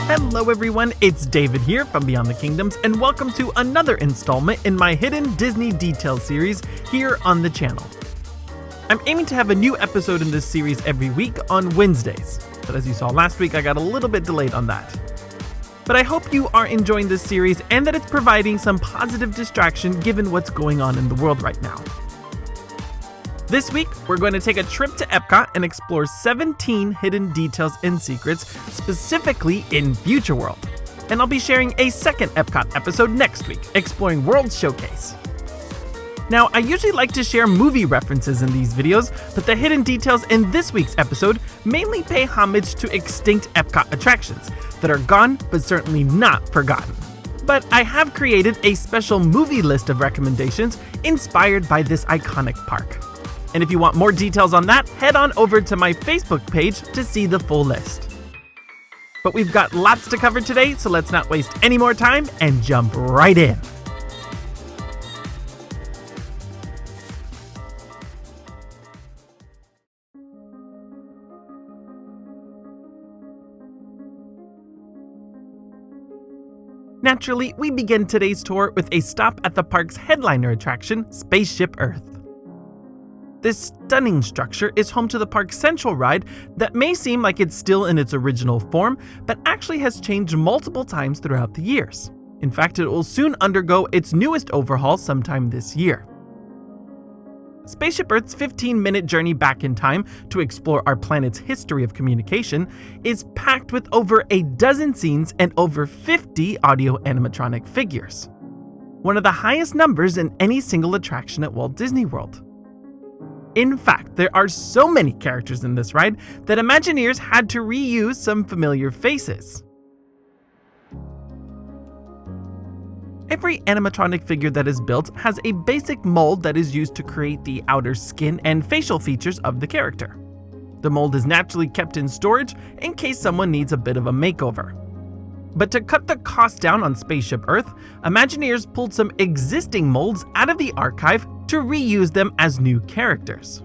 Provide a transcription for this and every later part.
Hello everyone, it's David here from Beyond the Kingdoms, and welcome to another installment in my Hidden Disney Details series here on the channel. I'm aiming to have a new episode in this series every week on Wednesdays, but as you saw last week, I got a little bit delayed on that. But I hope you are enjoying this series and that it's providing some positive distraction given what's going on in the world right now. This week, we're going to take a trip to Epcot and explore 17 hidden details and secrets, specifically in Future World. And I'll be sharing a second Epcot episode next week, exploring World Showcase. Now, I usually like to share movie references in these videos, but the hidden details in this week's episode mainly pay homage to extinct Epcot attractions that are gone, but certainly not forgotten. But I have created a special movie list of recommendations inspired by this iconic park. And if you want more details on that, head on over to my Facebook page to see the full list. But we've got lots to cover today, so let's not waste any more time and jump right in. Naturally, we begin today's tour with a stop at the park's headliner attraction, Spaceship Earth. This stunning structure is home to the park's central ride that may seem like it's still in its original form, but actually has changed multiple times throughout the years. In fact, it will soon undergo its newest overhaul sometime this year. Spaceship Earth's 15-minute journey back in time to explore our planet's history of communication is packed with over a dozen scenes and over 50 audio animatronic figures. One of the highest numbers in any single attraction at Walt Disney World. In fact, there are so many characters in this ride that Imagineers had to reuse some familiar faces. Every animatronic figure that is built has a basic mold that is used to create the outer skin and facial features of the character. The mold is naturally kept in storage in case someone needs a bit of a makeover. But to cut the cost down on Spaceship Earth, Imagineers pulled some existing molds out of the archive to reuse them as new characters.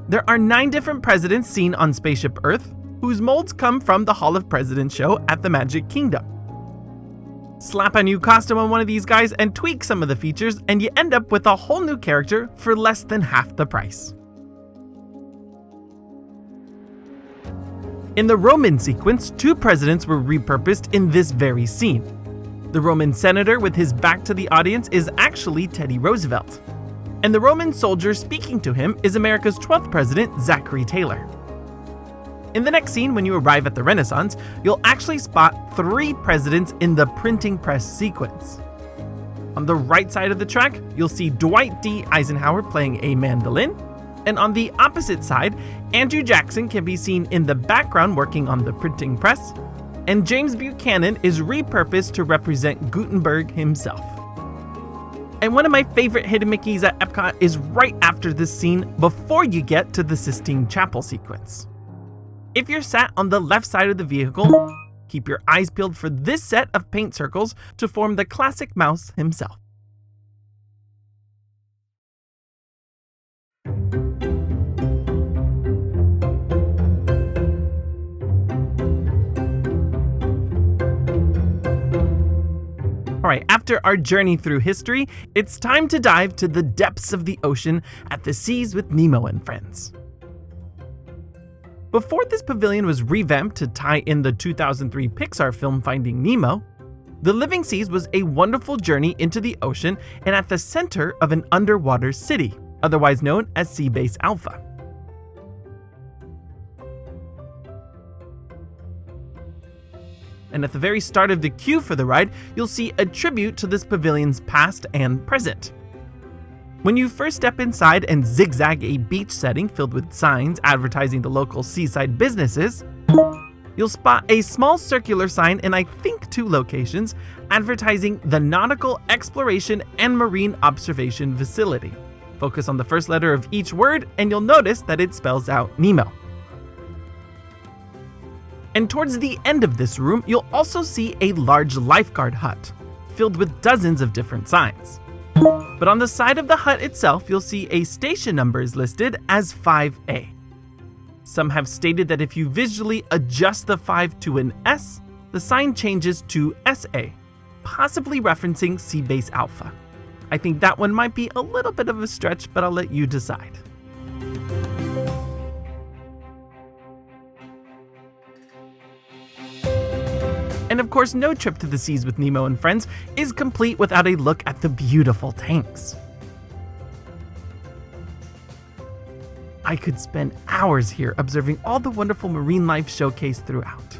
There are 9 different presidents seen on Spaceship Earth, whose molds come from the Hall of Presidents show at the Magic Kingdom. Slap a new costume on one of these guys and tweak some of the features, and you end up with a whole new character for less than half the price. In the Roman sequence, 2 presidents were repurposed in this very scene. The Roman senator with his back to the audience is actually Teddy Roosevelt. And the Roman soldier speaking to him is America's 12th president, Zachary Taylor. In the next scene, when you arrive at the Renaissance, you'll actually spot 3 presidents in the printing press sequence. On the right side of the track, you'll see Dwight D. Eisenhower playing a mandolin. And on the opposite side, Andrew Jackson can be seen in the background working on the printing press. And James Buchanan is repurposed to represent Gutenberg himself. And one of my favorite hidden Mickeys at Epcot is right after this scene before you get to the Sistine Chapel sequence. If you're sat on the left side of the vehicle, keep your eyes peeled for this set of paint circles to form the classic mouse himself. Alright, after our journey through history, it's time to dive to the depths of the ocean at the Seas with Nemo and Friends. Before this pavilion was revamped to tie in the 2003 Pixar film Finding Nemo, the Living Seas was a wonderful journey into the ocean and at the center of an underwater city, otherwise known as Seabase Alpha. And at the very start of the queue for the ride, you'll see a tribute to this pavilion's past and present. When you first step inside and zigzag a beach setting filled with signs advertising the local seaside businesses, you'll spot a small circular sign in I think 2 locations advertising the Nautical Exploration and Marine Observation Facility. Focus on the first letter of each word and you'll notice that it spells out Nemo. And towards the end of this room, you'll also see a large lifeguard hut, filled with dozens of different signs. But on the side of the hut itself, you'll see a station number is listed as 5A. Some have stated that if you visually adjust the 5 to an S, the sign changes to SA, possibly referencing Seabase Alpha. I think that one might be a little bit of a stretch, but I'll let you decide. And of course, no trip to the seas with Nemo and friends is complete without a look at the beautiful tanks. I could spend hours here observing all the wonderful marine life showcased throughout.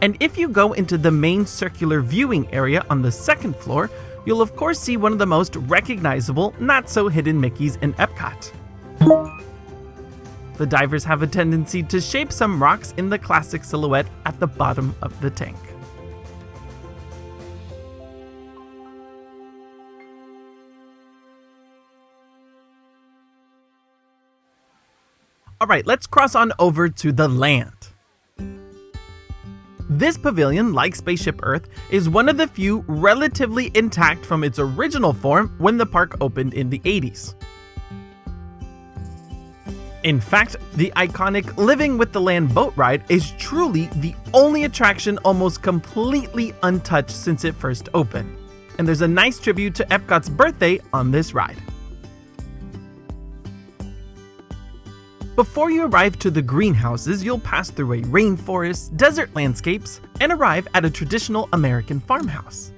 And if you go into the main circular viewing area on the second floor, you'll of course see one of the most recognizable, not so hidden Mickeys in Epcot. The divers have a tendency to shape some rocks in the classic silhouette at the bottom of the tank. Alright, let's cross on over to the land. This pavilion, like Spaceship Earth, is one of the few relatively intact from its original form when the park opened in the 80s. In fact, the iconic Living with the Land boat ride is truly the only attraction almost completely untouched since it first opened. And there's a nice tribute to Epcot's birthday on this ride. Before you arrive to the greenhouses, you'll pass through a rainforest, desert landscapes, and arrive at a traditional American farmhouse.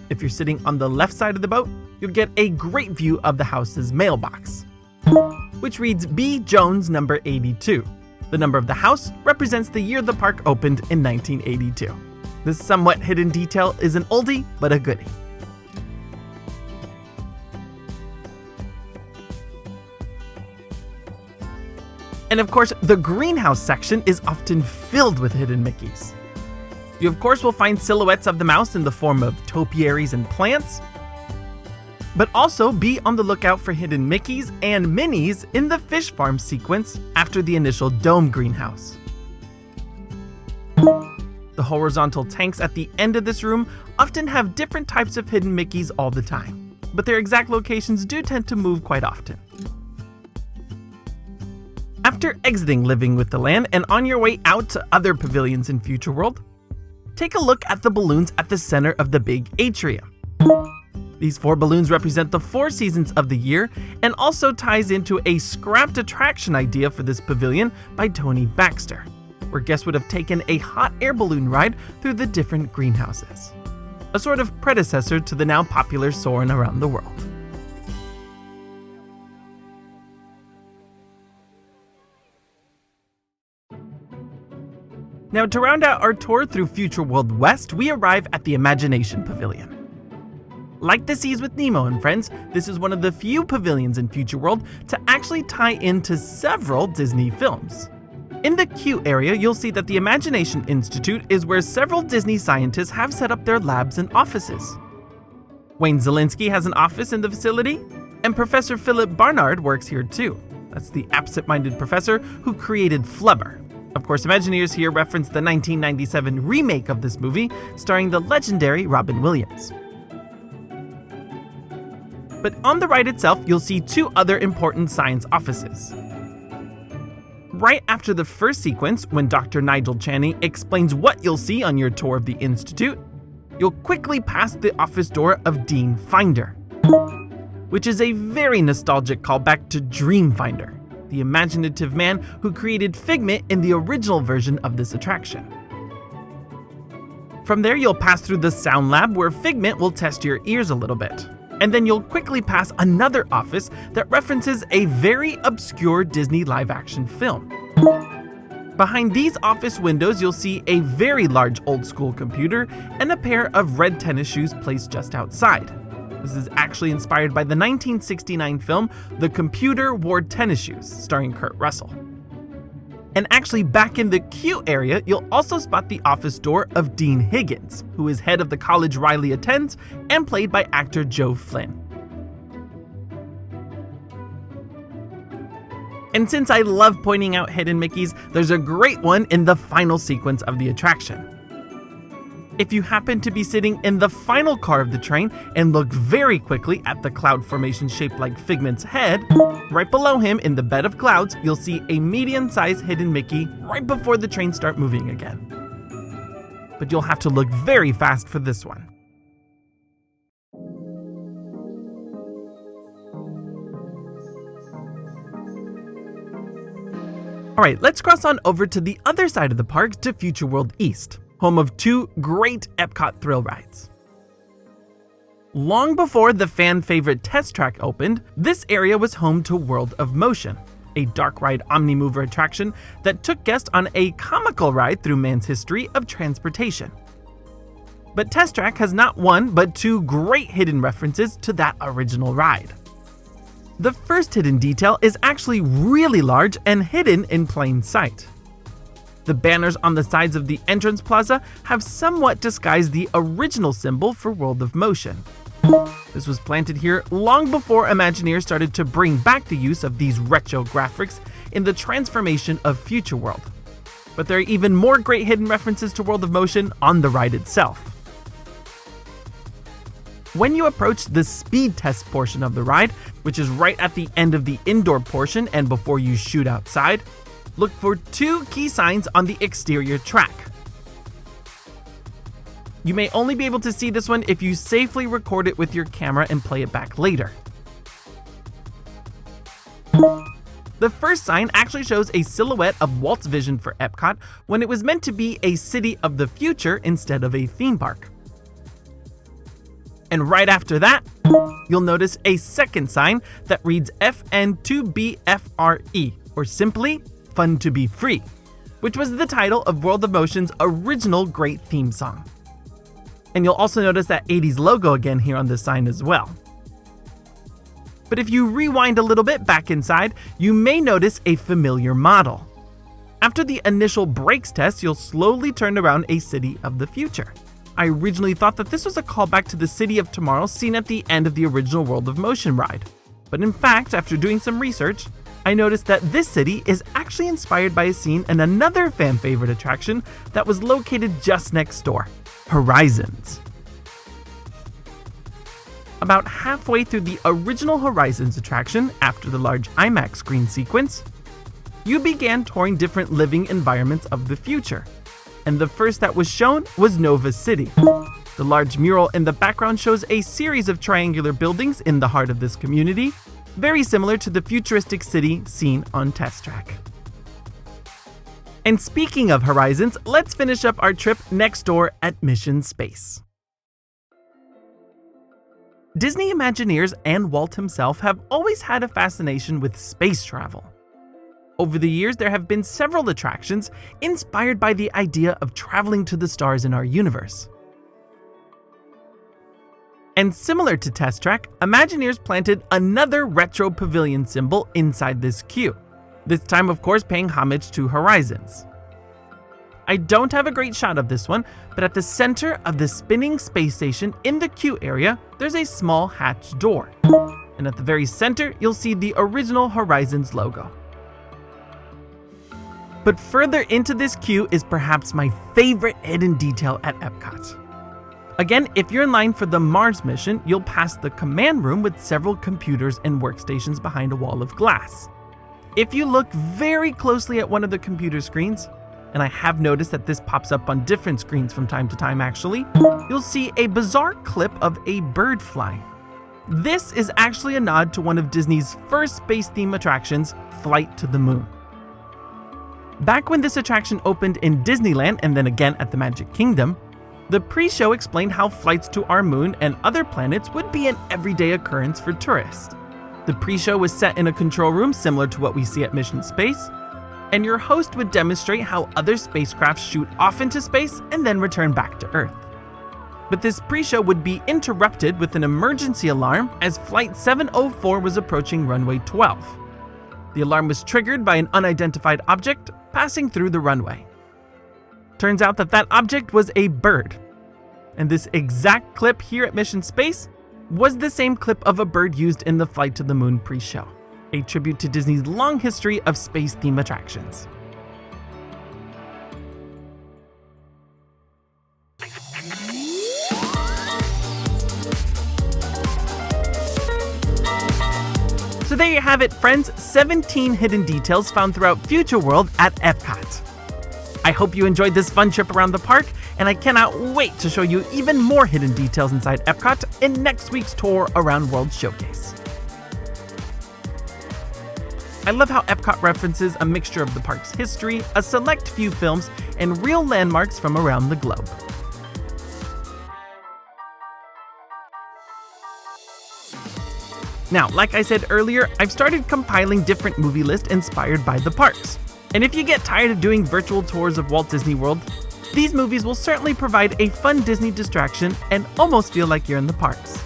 If you're sitting on the left side of the boat, you'll get a great view of the house's mailbox, which reads B. Jones number 82. The number of the house represents the year the park opened in 1982. This somewhat hidden detail is an oldie, but a goodie. And of course, the greenhouse section is often filled with hidden Mickeys. You of course will find silhouettes of the mouse in the form of topiaries and plants, but also be on the lookout for hidden Mickeys and Minnies in the fish farm sequence after the initial dome greenhouse. The horizontal tanks at the end of this room often have different types of hidden Mickeys all the time, but their exact locations do tend to move quite often. After exiting Living with the Land and on your way out to other pavilions in Future World, take a look at the balloons at the center of the big atrium. These 4 balloons represent the 4 seasons of the year and also ties into a scrapped attraction idea for this pavilion by Tony Baxter, where guests would have taken a hot air balloon ride through the different greenhouses, a sort of predecessor to the now popular Soarin' Around the World. Now, to round out our tour through Future World West, we arrive at the Imagination Pavilion. Like the Seas with Nemo and friends, this is one of the few pavilions in Future World to actually tie into several Disney films. In the Q area, you'll see that the Imagination Institute is where several Disney scientists have set up their labs and offices. Wayne Szalinski has an office in the facility, and Professor Philip Barnard works here too. That's the absent-minded professor who created Flubber. Of course, Imagineers here reference the 1997 remake of this movie, starring the legendary Robin Williams. But on the ride itself, you'll see 2 other important science offices. Right after the first sequence, when Dr. Nigel Channing explains what you'll see on your tour of the Institute, you'll quickly pass the office door of Dreamfinder, which is a very nostalgic callback to Dreamfinder, the imaginative man who created Figment in the original version of this attraction. From there, you'll pass through the Sound Lab where Figment will test your ears a little bit. And then you'll quickly pass another office that references a very obscure Disney live-action film. Behind these office windows, you'll see a very large old-school computer and a pair of red tennis shoes placed just outside. This is actually inspired by the 1969 film The Computer Wore Tennis Shoes, starring Kurt Russell. And actually, back in the Q area, you'll also spot the office door of Dean Higgins, who is head of the college Riley attends and played by actor Joe Flynn. And since I love pointing out hidden Mickeys, there's a great one in the final sequence of the attraction. If you happen to be sitting in the final car of the train and look very quickly at the cloud formation shaped like Figment's head, right below him in the bed of clouds, you'll see a medium-sized hidden Mickey right before the train starts moving again. But you'll have to look very fast for this one. Alright, let's cross on over to the other side of the park to Future World East, home of two great Epcot thrill rides. Long before the fan favorite Test Track opened, this area was home to World of Motion, a dark ride omnimover attraction that took guests on a comical ride through man's history of transportation. But Test Track has not one but two great hidden references to that original ride. The first hidden detail is actually really large and hidden in plain sight. The banners on the sides of the entrance plaza have somewhat disguised the original symbol for World of Motion. This was planted here long before Imagineers started to bring back the use of these retro graphics in the transformation of Future World. But there are even more great hidden references to World of Motion on the ride itself. When you approach the speed test portion of the ride, which is right at the end of the indoor portion and before you shoot outside, look for two key signs on the exterior track. You may only be able to see this one if you safely record it with your camera and play it back later. The first sign actually shows a silhouette of Walt's vision for Epcot when it was meant to be a city of the future instead of a theme park. And right after that, you'll notice a second sign that reads FN2BFRE, or simply Fun to Be Free, which was the title of World of Motion's original great theme song. And you'll also notice that 80s logo again here on this sign as well. But if you rewind a little bit back inside, you may notice a familiar model. After the initial brakes test, you'll slowly turn around a city of the future. I originally thought that this was a callback to the City of Tomorrow seen at the end of the original World of Motion ride. But in fact, after doing some research, I noticed that this city is actually inspired by a scene in another fan favorite attraction that was located just next door, Horizons. About halfway through the original Horizons attraction, after the large IMAX screen sequence, you began touring different living environments of the future. And the first that was shown was Nova City. The large mural in the background shows a series of triangular buildings in the heart of this community, very similar to the futuristic city seen on Test Track. And speaking of Horizons, let's finish up our trip next door at Mission Space. Disney Imagineers and Walt himself have always had a fascination with space travel. Over the years, there have been several attractions inspired by the idea of traveling to the stars in our universe. And similar to Test Track, Imagineers planted another retro pavilion symbol inside this queue, this time of course paying homage to Horizons. I don't have a great shot of this one, but at the center of the spinning space station in the queue area, there's a small hatched door. And at the very center, you'll see the original Horizons logo. But further into this queue is perhaps my favorite hidden detail at Epcot. Again, if you're in line for the Mars mission, you'll pass the command room with several computers and workstations behind a wall of glass. If you look very closely at one of the computer screens, and I have noticed that this pops up on different screens from time to time actually, you'll see a bizarre clip of a bird flying. This is actually a nod to one of Disney's first space theme attractions, Flight to the Moon. Back when this attraction opened in Disneyland and then again at the Magic Kingdom, the pre-show explained how flights to our moon and other planets would be an everyday occurrence for tourists. The pre-show was set in a control room similar to what we see at Mission Space, and your host would demonstrate how other spacecraft shoot off into space and then return back to Earth. But this pre-show would be interrupted with an emergency alarm as Flight 704 was approaching runway 12. The alarm was triggered by an unidentified object passing through the runway. Turns out that that object was a bird. And this exact clip here at Mission Space was the same clip of a bird used in the Flight to the Moon pre-show, a tribute to Disney's long history of space-themed attractions. So there you have it, friends, 17 hidden details found throughout Future World at Epcot. I hope you enjoyed this fun trip around the park, and I cannot wait to show you even more hidden details inside Epcot in next week's tour around World Showcase. I love how Epcot references a mixture of the park's history, a select few films, and real landmarks from around the globe. Now, like I said earlier, I've started compiling different movie lists inspired by the parks. And if you get tired of doing virtual tours of Walt Disney World, these movies will certainly provide a fun Disney distraction and almost feel like you're in the parks.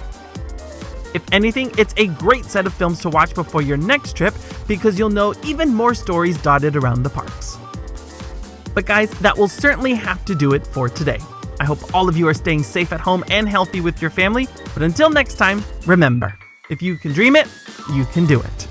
If anything, it's a great set of films to watch before your next trip because you'll know even more stories dotted around the parks. But guys, that will certainly have to do it for today. I hope all of you are staying safe at home and healthy with your family, but until next time, remember, if you can dream it, you can do it.